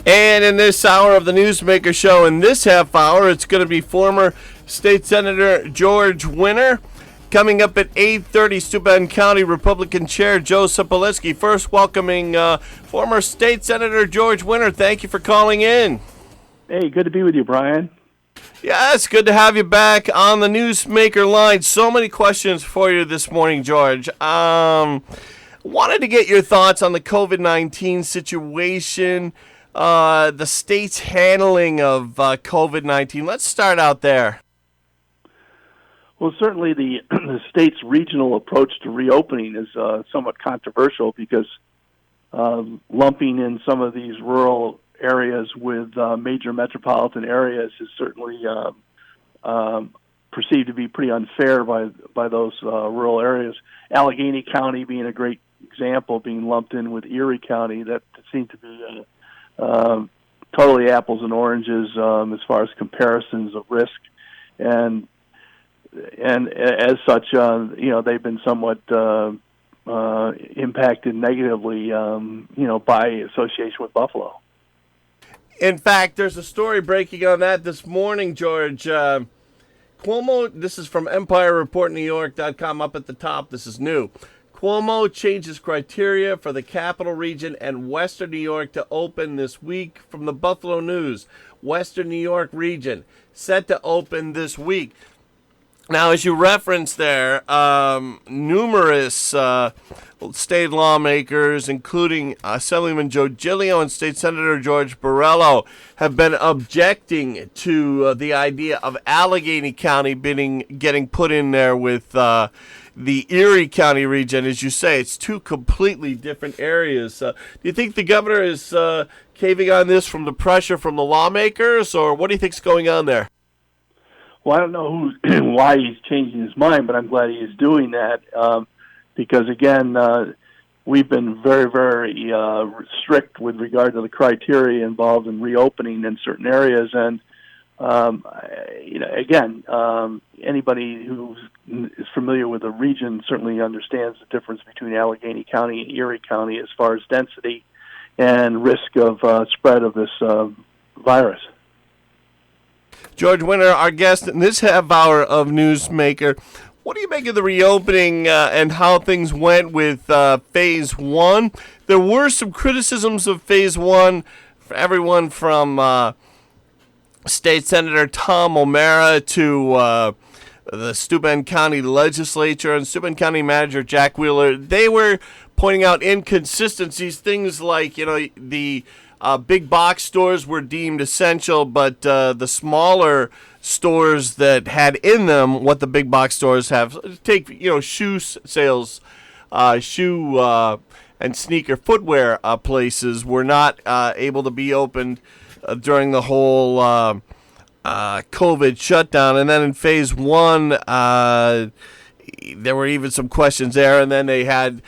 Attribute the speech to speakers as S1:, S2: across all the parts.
S1: And in this hour of the Newsmaker show, in this half hour, it's going to be former State Senator George Winter. Coming up at 8:30, Steuben County Republican Chair Joe Sopolitsky. First, welcoming former State Senator George Winter. Thank you for calling in.
S2: Hey, good to be with you, Brian.
S1: Yeah, it's good to have you back on the Newsmaker line. So many questions for you this morning, George. Wanted to get your thoughts on the COVID-19 situation, the state's handling of COVID-19. Let's start out there.
S2: Well, certainly the state's regional approach to reopening is somewhat controversial because lumping in some of these rural areas with major metropolitan areas is certainly perceived to be pretty unfair by those rural areas. Allegheny County being a great example, being lumped in with Erie County, that seemed to be totally apples and oranges as far as comparisons of risk, and as such, they've been somewhat impacted negatively, by association with Buffalo.
S1: In fact, there's a story breaking on that this morning, George. Cuomo, this is from EmpireReportNewYork.com up at the top. This is new. Cuomo changes criteria for the capital region and Western New York to open this week. From the Buffalo News, Western New York region set to open this week. Now, as you referenced there, numerous state lawmakers, including Assemblyman Joe Giglio and State Senator George Borrello, have been objecting to the idea of Allegheny County getting put in there with the Erie County region. As you say, it's two completely different areas. Do you think the governor is caving on this from the pressure from the lawmakers, or what do you think's going on there?
S2: Well, I don't know why he's changing his mind, but I'm glad he is doing that because, again, we've been very, very strict with regard to the criteria involved in reopening in certain areas. And, anybody who is familiar with the region certainly understands the difference between Allegheny County and Erie County as far as density and risk of spread of this virus.
S1: George Winter, our guest in this half hour of Newsmaker. What do you make of the reopening and how things went with Phase 1? There were some criticisms of Phase 1 for everyone from State Senator Tom O'Mara to the Steuben County Legislature and Steuben County Manager Jack Wheeler. They were pointing out inconsistencies, things like, the big box stores were deemed essential, but the smaller stores that had in them what the big box stores have, take shoe sales, shoe and sneaker footwear places were not able to be opened during the whole COVID shutdown. And then in Phase 1, there were even some questions there, and then they had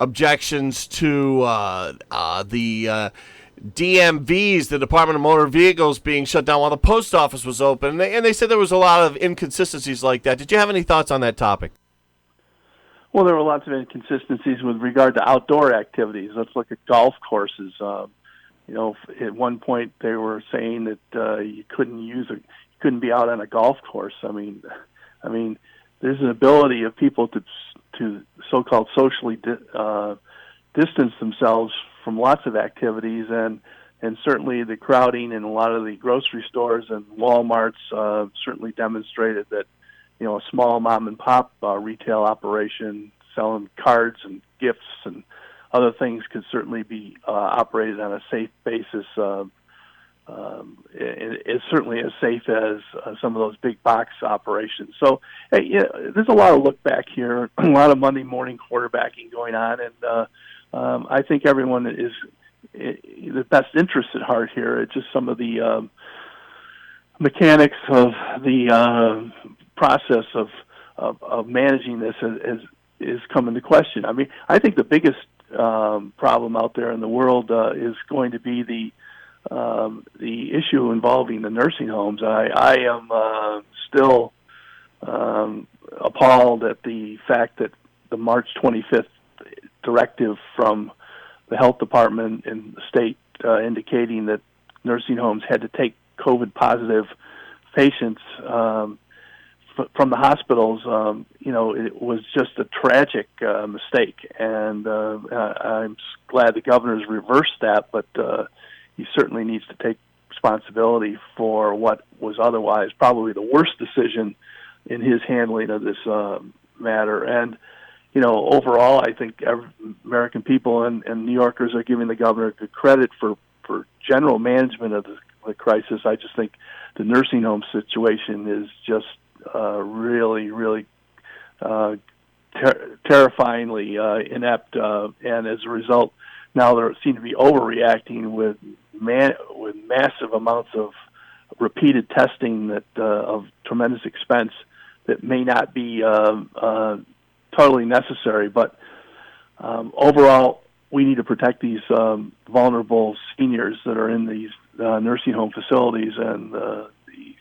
S1: objections to the DMVs, the Department of Motor Vehicles, being shut down while the post office was open. And they said there was a lot of inconsistencies like that. Did you have any thoughts on that topic?
S2: Well, there were lots of inconsistencies with regard to outdoor activities. Let's look at golf courses. At one point they were saying that you couldn't be out on a golf course. I mean, there's an ability of people to so-called socially distance themselves from lots of activities, and certainly the crowding in a lot of the grocery stores and Walmarts certainly demonstrated that a small mom and pop retail operation selling cards and gifts and other things could certainly be operated on a safe basis. It's certainly as safe as some of those big box operations. So there's a lot of look back here, a lot of Monday morning quarterbacking going on, and I think everyone is the best interest at heart here. It's just some of the mechanics of the process of managing this is come into question. I mean, I think the biggest problem out there in the world is going to be the issue involving the nursing homes. I am still appalled at the fact that the March 25th directive from the health department in the state indicating that nursing homes had to take COVID positive patients from the hospitals. It was just a tragic mistake, and I'm glad the governor's reversed that, but he certainly needs to take responsibility for what was otherwise probably the worst decision in his handling of this matter. And overall, I think American people and New Yorkers are giving the governor good credit for general management of the crisis. I just think the nursing home situation is just really, really terrifyingly inept, and as a result, now they seem to be overreacting with massive amounts of repeated testing that of tremendous expense that may not be totally necessary. But overall, we need to protect these vulnerable seniors that are in these nursing home facilities, and the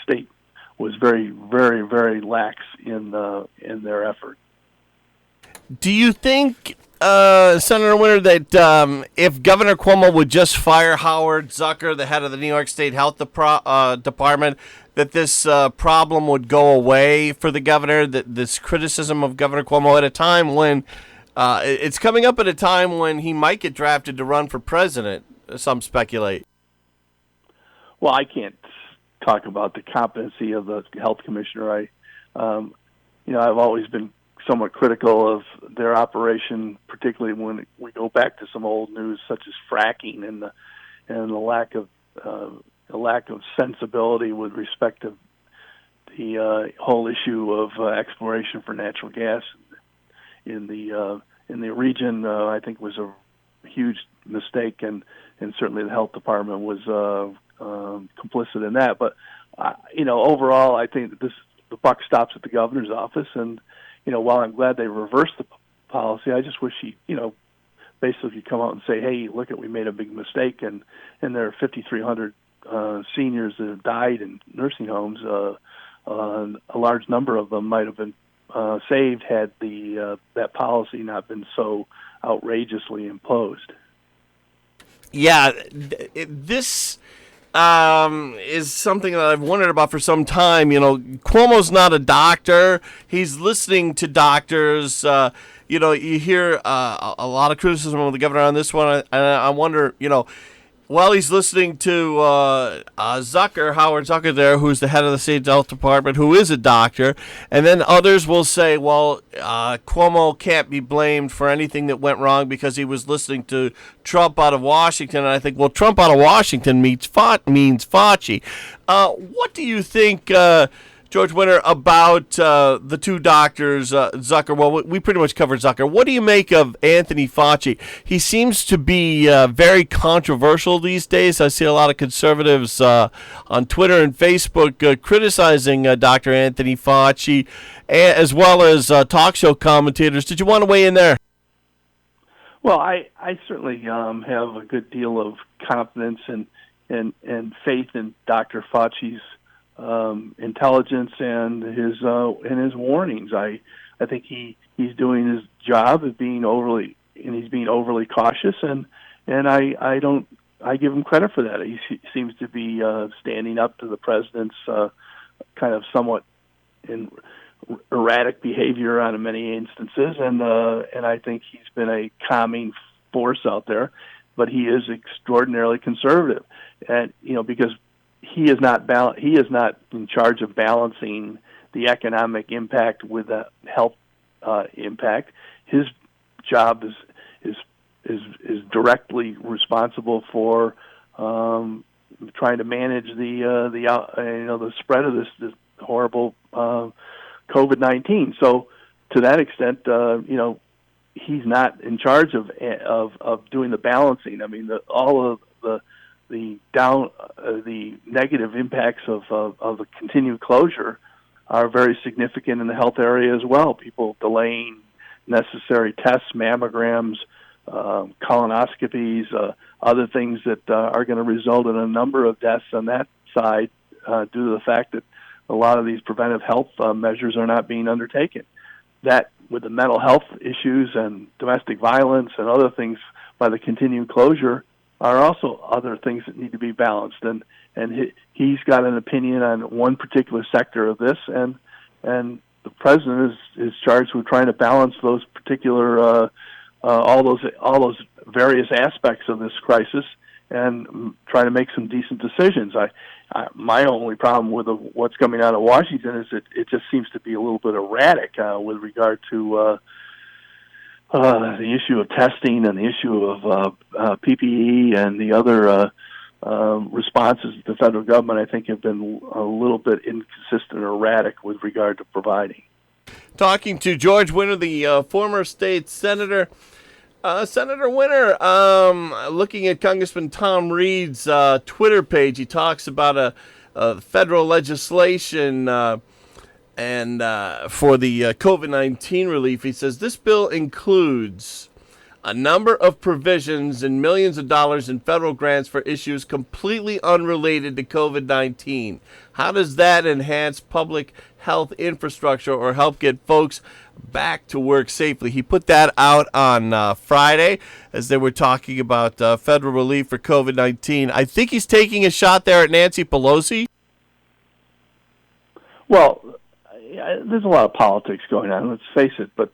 S2: state was very, very, very lax in their effort.
S1: Do you think, Senator Winter, that if Governor Cuomo would just fire Howard Zucker, the head of the New York State Health Department, that this problem would go away for the governor, that this criticism of Governor Cuomo at a time when it's coming up at a time when he might get drafted to run for president, some speculate?
S2: Well, I can't talk about the competency of the health commissioner. I've always been somewhat critical of their operation, particularly when we go back to some old news such as fracking and the lack of sensibility with respect to the whole issue of exploration for natural gas in the region. I think was a huge mistake, and certainly the health department was complicit in that. But overall, I think that the buck stops at the governor's office, and while I'm glad they reversed the policy, I just wish he basically come out and say, hey, look, we made a big mistake, and there are 5,300 seniors that have died in nursing homes. A large number of them might have been saved had that policy not been so outrageously imposed.
S1: Yeah, this is something that I've wondered about for some time. Cuomo's not a doctor. He's listening to doctors. You hear a lot of criticism of the governor on this one, and I wonder, while he's listening to Howard Zucker there, who's the head of the state health department, who is a doctor, and then others will say, well, Cuomo can't be blamed for anything that went wrong because he was listening to Trump out of Washington. And I think, well, Trump out of Washington means Fauci. What do you think, George Winter, about the two doctors, Zucker? Well, we pretty much covered Zucker. What do you make of Anthony Fauci? He seems to be very controversial these days. I see a lot of conservatives on Twitter and Facebook criticizing Dr. Anthony Fauci, as well as talk show commentators. Did you want to weigh in there?
S2: Well, I certainly have a good deal of confidence and faith in Dr. Fauci's intelligence and his warnings. I think he's doing his job of being overly cautious, and I give him credit for that. He seems to be standing up to the president's kind of somewhat erratic behavior on many instances, and I think he's been a calming force out there. But he is extraordinarily conservative, and because he is not in charge of balancing the economic impact with the health impact. His job is directly responsible for trying to manage the spread of this horrible COVID-19. So to that extent, he's not in charge of doing the balancing. I mean, all of the negative impacts of the continued closure are very significant in the health area as well. People delaying necessary tests, mammograms, colonoscopies, other things that are going to result in a number of deaths on that side due to the fact that a lot of these preventive health measures are not being undertaken. That, with the mental health issues and domestic violence and other things by the continued closure, are also other things that need to be balanced. And he's got an opinion on one particular sector of this, and the president is charged with trying to balance those particular all those various aspects of this crisis and try to make some decent decisions. My only problem with what's coming out of Washington is it just seems to be a little bit erratic with regard to the issue of testing and the issue of PPE and the other responses of the federal government. I think have been a little bit inconsistent or erratic with regard to providing.
S1: Talking to George Winter, the former state senator. Senator Winter, looking at Congressman Tom Reed's Twitter page, he talks about a federal legislation and for the COVID-19 relief. He says this bill includes a number of provisions and millions of dollars in federal grants for issues completely unrelated to COVID-19. How does that enhance public health infrastructure or help get folks back to work safely? He put that out on Friday as they were talking about federal relief for COVID-19. I think he's taking a shot there at Nancy Pelosi.
S2: Well, there's a lot of politics going on, let's face it, but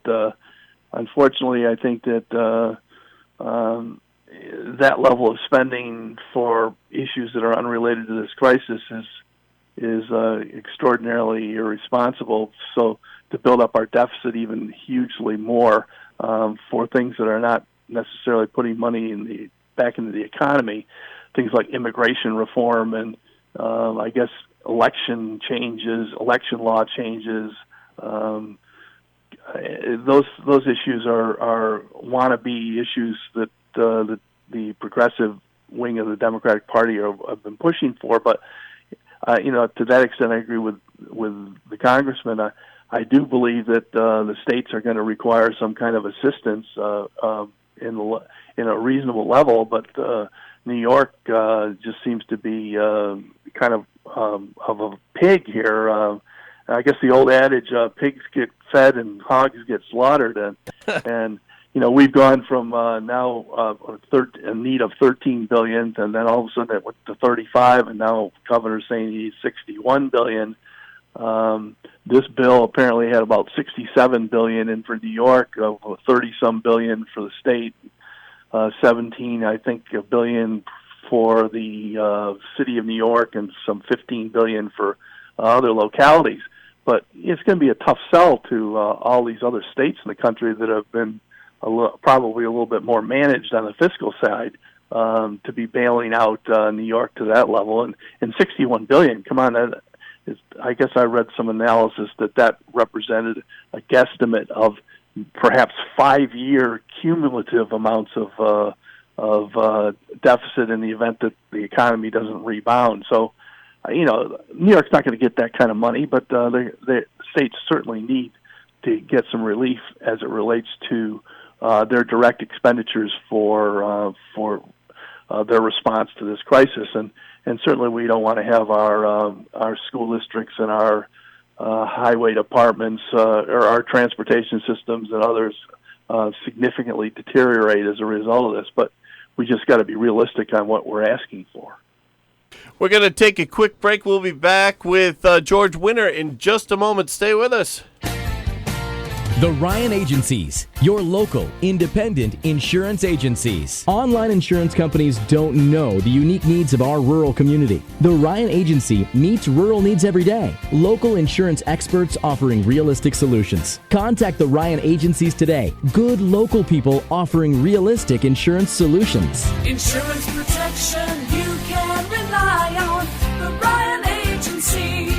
S2: unfortunately I think that that level of spending for issues that are unrelated to this crisis is extraordinarily irresponsible. So to build up our deficit even hugely more for things that are not necessarily putting money back into the economy, things like immigration reform and I guess election law changes. Those issues are wannabe issues that the progressive wing of the Democratic Party have been pushing for. But to that extent, I agree with the congressman. I do believe that the states are going to require some kind of assistance in a reasonable level, but New York just seems to be kind of a pig here. I guess the old adage, pigs get fed and hogs get slaughtered, and we've gone from now a need of $13 billion, and then all of a sudden it went to 35, and now the governor's saying he needs $61 billion. This bill apparently had about $67 billion in for New York, 30-some billion for the state, 17, I think, a billion for the city of New York, and some $15 billion for other localities. But it's going to be a tough sell to all these other states in the country that have been probably a little bit more managed on the fiscal side to be bailing out New York to that level. And $61 billion, come on, I guess I read some analysis that represented a guesstimate of perhaps 5-year cumulative amounts of deficit in the event that the economy doesn't rebound. So, New York's not going to get that kind of money, but the states certainly need to get some relief as it relates to their direct expenditures for their response to this crisis. And certainly we don't want to have our school districts and our highway departments or our transportation systems and others significantly deteriorate as a result of this. But we just got to be realistic on what we're asking for.
S1: We're going to take a quick break. We'll be back with George Winter in just a moment. Stay with us.
S3: The Ryan Agencies, your local, independent insurance agencies. Online insurance companies don't know the unique needs of our rural community. The Ryan Agency meets rural needs every day. Local insurance experts offering realistic solutions. Contact the Ryan Agencies today. Good local people offering realistic insurance solutions.
S4: Insurance protection you can rely on. The Ryan Agency.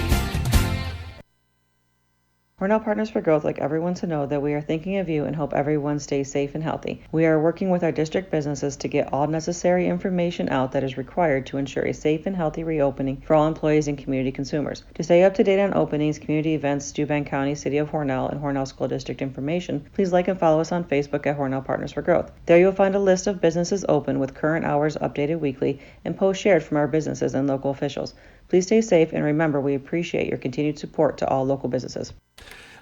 S5: Hornell Partners for Growth like everyone to know that we are thinking of you and hope everyone stays safe and healthy. We are working with our district businesses to get all necessary information out that is required to ensure a safe and healthy reopening for all employees and community consumers. To stay up to date on openings, community events, Steuben County, City of Hornell, and Hornell School District information, please like and follow us on Facebook at Hornell Partners for Growth. There you'll find a list of businesses open with current hours updated weekly and posts shared from our businesses and local officials. Please stay safe and remember we appreciate your continued support to all local businesses.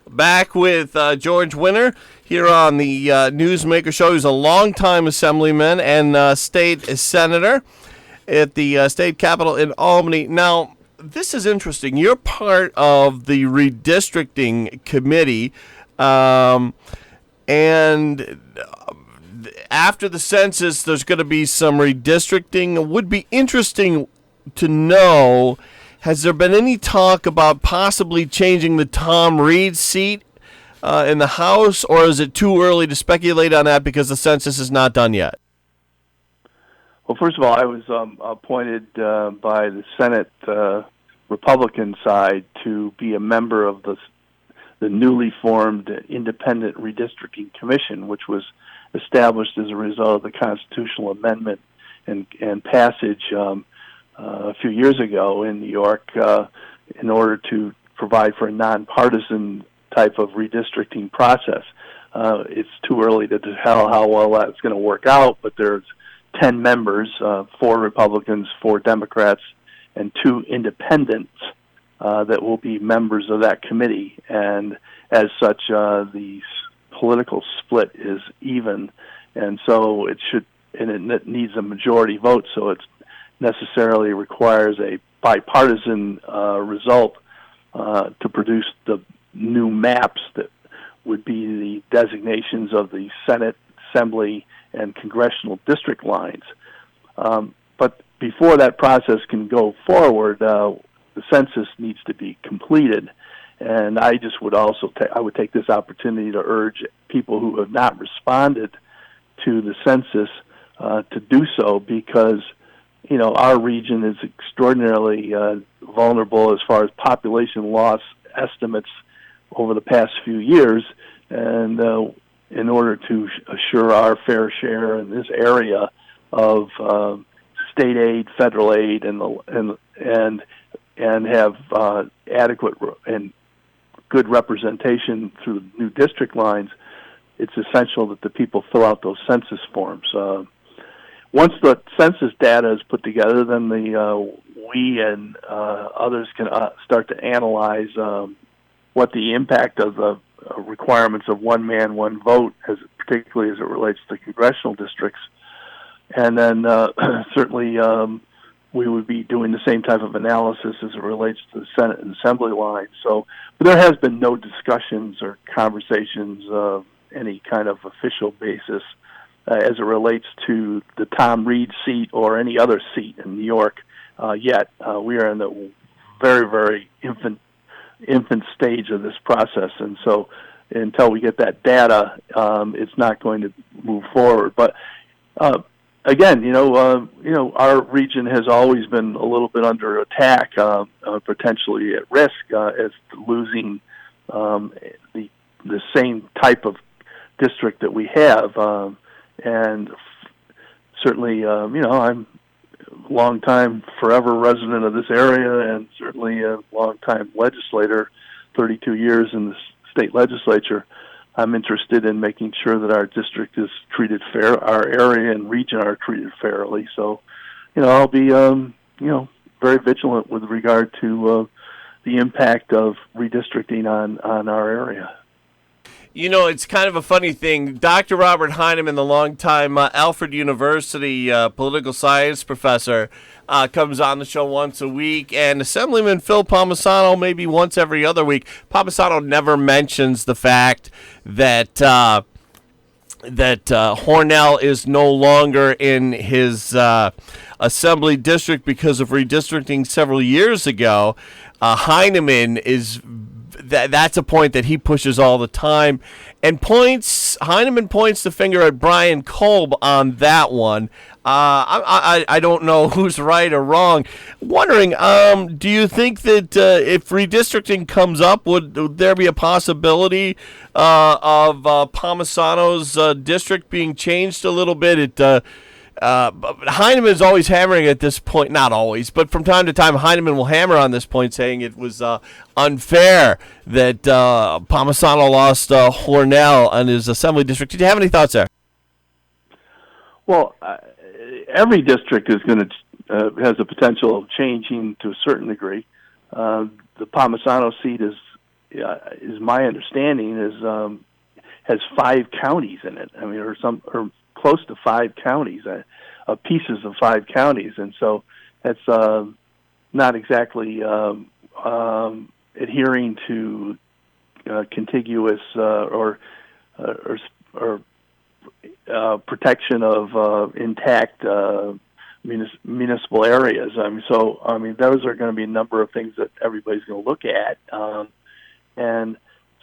S1: Back with George Winter here on the Newsmaker show. He's a longtime assemblyman and state senator at the state capitol in Albany. Now, this is interesting. You're part of the redistricting committee, and after the census, there's going to be some redistricting. It would be interesting to know, has there been any talk about possibly changing the Tom Reed seat in the House, or is it too early to speculate on that because the census is not done yet?
S2: Well, first of all, I was appointed by the Senate Republican side to be a member of the newly formed Independent Redistricting Commission, which was established as a result of the constitutional amendment and passage a few years ago in New York in order to provide for a nonpartisan type of redistricting process. It's too early to tell how well that's going to work out, but there's 10 members, 4 Republicans, 4 Democrats, and 2 independents that will be members of that committee. And as such, the political split is even, and so it needs a majority vote, so it necessarily requires a bipartisan result to produce the new maps that would be the designations of the Senate, Assembly, and congressional district lines. But before that process can go forward, the census needs to be completed. And I just would also I would take this opportunity to urge people who have not responded to the census to do so, because our region is extraordinarily vulnerable as far as population loss estimates over the past few years, and in order to assure our fair share in this area of state aid, federal aid, and have adequate and good representation through the new district lines, it's essential that the people fill out those census forms. Once the census data is put together, then we and others can start to analyze what the impact of the requirements of one man, one vote, particularly as it relates to congressional districts. And then certainly we would be doing the same type of analysis as it relates to the Senate and Assembly lines. So, but there has been no discussions or conversations of any kind of official basis as it relates to the Tom Reed seat or any other seat in New York yet. We are in the very, very infant stage of this process, and so until we get that data, it's not going to move forward. But again, our region has always been a little bit under attack, potentially at risk as losing the same type of district that we have, and certainly, I'm a long-time, forever resident of this area, and certainly a long-time legislator, 32 years in the state legislature. I'm interested in making sure that our district is treated fair, our area and region are treated fairly. So, I'll be, very vigilant with regard to the impact of redistricting on our area.
S1: It's kind of a funny thing. Dr. Robert Heineman, the longtime Alfred University political science professor, comes on the show once a week, and Assemblyman Phil Palmisano maybe once every other week. Palmisano never mentions the fact that Hornell is no longer in his assembly district because of redistricting several years ago. Heineman is... That's a point that he pushes all the time, and Heineman points the finger at Brian Kolb on that one. I don't know who's right or wrong. Wondering, do you think that if redistricting comes up, would there be a possibility of Palmisano's district being changed a little bit? Heineman is always hammering at this point, not always, but from time to time, Heineman will hammer on this point, saying it was unfair that Palmisano lost Hornell on his assembly district. Did you have any thoughts there?
S2: Well, every district is going to has the potential of changing to a certain degree. The Palmisano seat is is my understanding, has 5 counties in it. I mean, or close to 5 counties, pieces of 5 counties, and so that's not exactly adhering to contiguous or protection of intact municipal areas. I mean, those are going to be a number of things that everybody's going to look at, and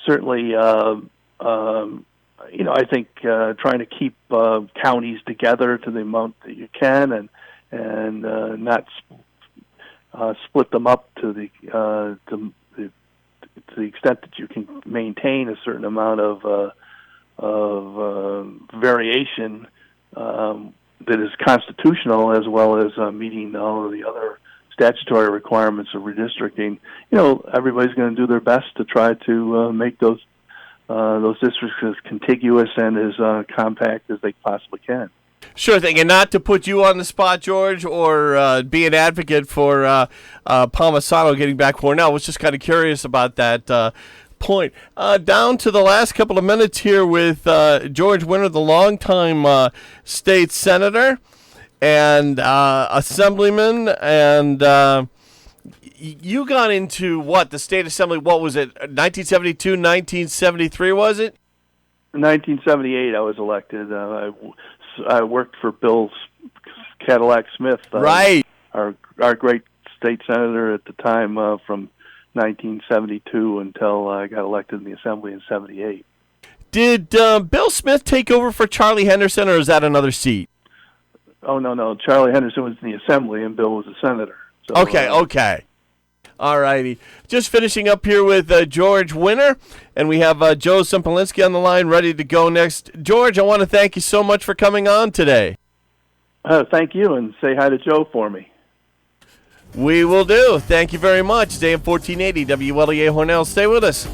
S2: certainly, I think trying to keep counties together to the amount that you can, and not split them up to the extent that you can maintain a certain amount of variation that is constitutional, as well as meeting all of the other statutory requirements of redistricting. Everybody's going to do their best to try to make those districts as contiguous and as compact as they possibly can.
S1: Sure thing, and not to put you on the spot, George, or be an advocate for Palmisano getting back Cornell. I was just kind of curious about that point. Down to the last couple of minutes here with George Winter, the longtime state senator and assemblyman, and you got into the state assembly, what was it, 1972, 1973, was it?
S2: 1978, I was elected. I worked for Bill Cadillac Smith,
S1: right?
S2: Our great state senator at the time, from 1972 until I got elected in the assembly in 78. Did
S1: Bill Smith take over for Charlie Henderson, or is that another seat?
S2: Oh, no. Charlie Henderson was in the assembly, and Bill was a senator. So,
S1: okay. All righty. Just finishing up here with George Winter, and we have Joe Sempolinski on the line ready to go next. George, I want to thank you so much for coming on today.
S2: Thank you, and say hi to Joe for me.
S1: We will do. Thank you very much. It's AM 1480 WLEA Hornell. Stay with us.